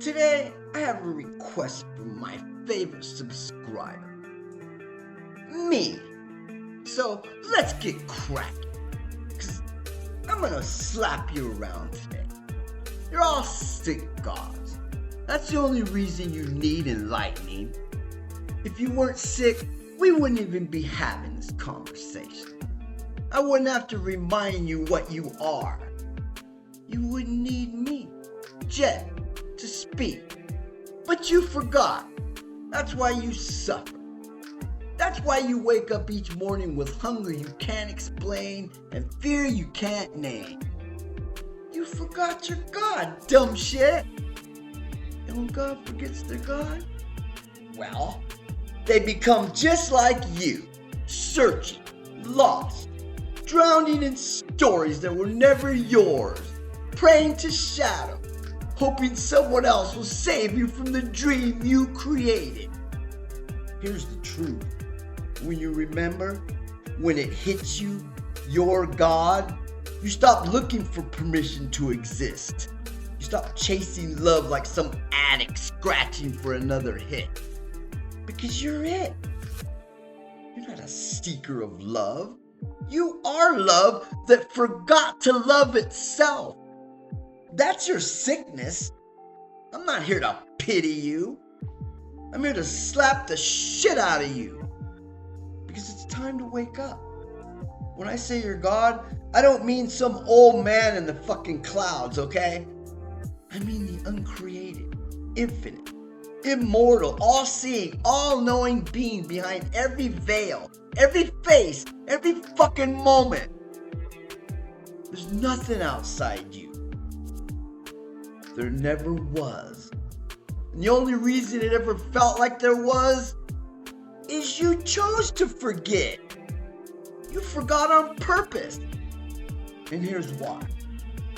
Today, I have a request from my favorite subscriber, me. So let's get cracking, because I'm gonna slap you around today. You're all sick gods. That's the only reason you need enlightening. If you weren't sick, we wouldn't even be having this conversation. I wouldn't have to remind you what you are. You wouldn't need me, Jet, to speak. But you forgot. That's why you suffer. That's why you wake up each morning with hunger you can't explain and fear you can't name. You forgot your God, dumb shit. And when God forgets their God, well, they become just like you, searching, lost, drowning in stories that were never yours, praying to shadow, hoping someone else will save you from the dream you created. Here's the truth. When you remember, when it hits you, your God, you stop looking for permission to exist. You stop chasing love like some addict scratching for another hit. Because you're it. You're not a seeker of love. You are love that forgot to love itself. That's your sickness. I'm not here to pity you. I'm here to slap the shit out of you. Because it's time to wake up. When I say you're God, I don't mean some old man in the fucking clouds, okay? I mean the uncreated, infinite, immortal, all-seeing, all-knowing being behind every veil, every face, every fucking moment. There's nothing outside you. There never was. And the only reason it ever felt like there was is you chose to forget. You forgot on purpose. And here's why.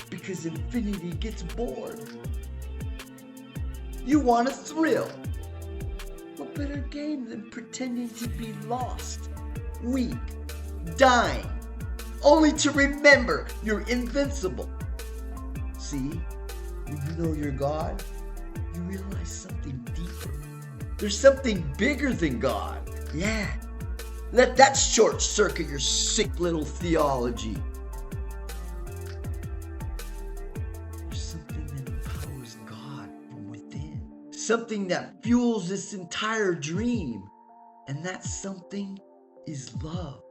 Because infinity gets bored. You want a thrill. What better game than pretending to be lost, weak, dying, only to remember you're invincible. See, when you know you're God, you realize something deeper. There's something bigger than God. Yeah. Let that short circuit your sick little theology. There's something that empowers God from within. Something that fuels this entire dream. And that something is love.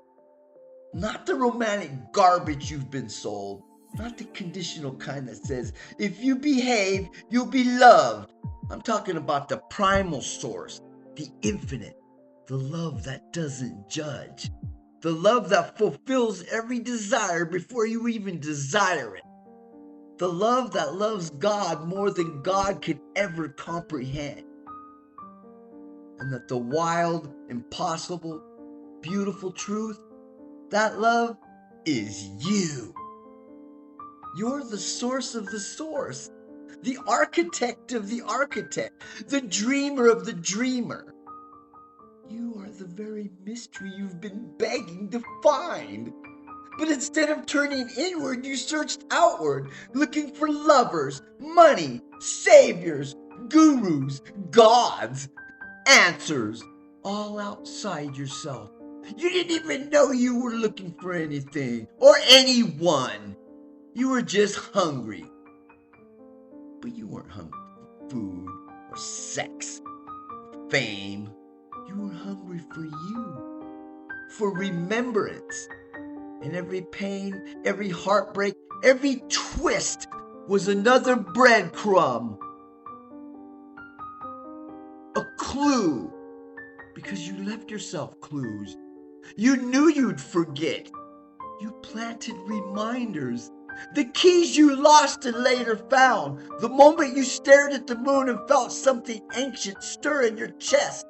Not the romantic garbage you've been sold. Not the conditional kind that says, if you behave, you'll be loved. I'm talking about the primal source, the infinite, the love that doesn't judge, the love that fulfills every desire before you even desire it, the love that loves God more than God could ever comprehend, and that the wild, impossible, beautiful truth, that love is you. You're the source of the source, the architect of the architect, the dreamer of the dreamer. You are the very mystery you've been begging to find. But instead of turning inward, you searched outward, looking for lovers, money, saviors, gurus, gods, answers, all outside yourself. You didn't even know you were looking for anything or anyone. You were just hungry. But you weren't hungry for food or sex, or fame. You were hungry for you, for remembrance. And every pain, every heartbreak, every twist was another breadcrumb. A clue. Because you left yourself clues. You knew you'd forget. You planted reminders. The keys you lost and later found. The moment you stared at the moon and felt something ancient stir in your chest.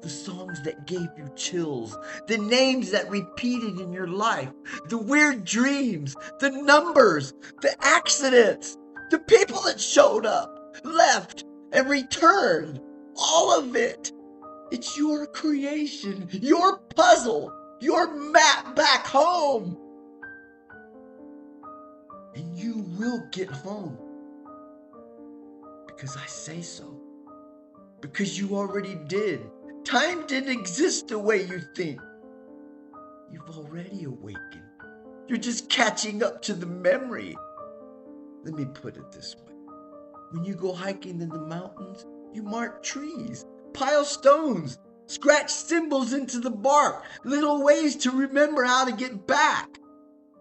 The songs that gave you chills. The names that repeated in your life. The weird dreams. The numbers. The accidents. The people that showed up, left, and returned. All of it. It's your creation. Your puzzle. Your map back home. And you will get home. Because I say so. Because you already did. Time didn't exist the way you think. You've already awakened. You're just catching up to the memory. Let me put it this way. When you go hiking in the mountains, you mark trees, pile stones, scratch symbols into the bark, little ways to remember how to get back.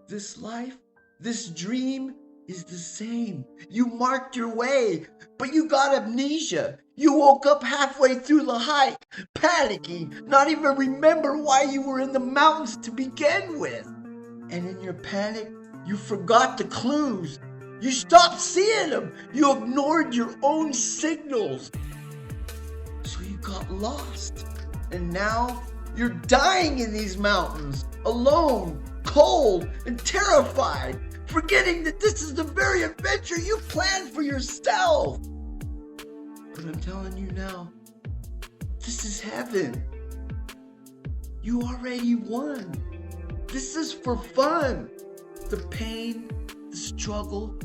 This life, this dream is the same. You marked your way, but you got amnesia. You woke up halfway through the hike, panicking, not even remember why you were in the mountains to begin with. And in your panic, you forgot the clues. You stopped seeing them. You ignored your own signals. So you got lost. And now you're dying in these mountains, alone, cold, and terrified, forgetting that this is the very adventure you planned for yourself. But I'm telling you now, this is heaven. You already won. This is for fun. The pain, the struggle,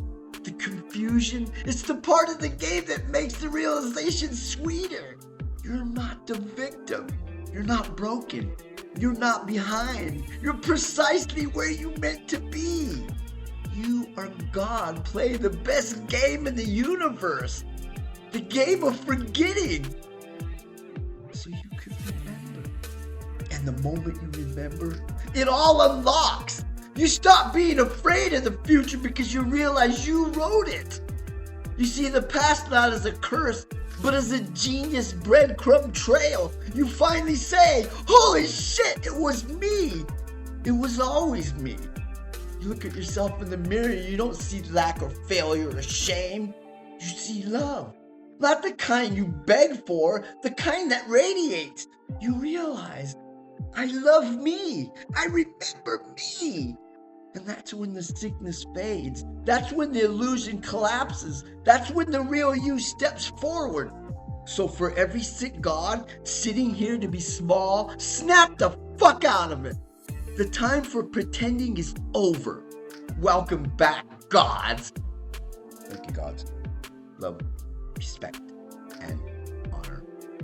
the confusion, it's the part of the game that makes the realization sweeter. You're not the victim. You're not broken. You're not behind. You're precisely where you meant to be. You are God playing the best game in the universe. The game of forgetting. So you can remember. And the moment you remember, it all unlocks. You stop being afraid of the future because you realize you wrote it. You see the past not as a curse, but as a genius breadcrumb trail. You finally say, holy shit, it was me. It was always me. You look at yourself in the mirror, you don't see lack or failure or shame. You see love. Not the kind you beg for, the kind that radiates. You realize, I love me. I remember me. And that's when the sickness fades. That's when the illusion collapses. That's when the real you steps forward. So for every sick God sitting here to be small, snap the fuck out of it. The time for pretending is over. Welcome back, gods. Thank you, gods. Love, respect, and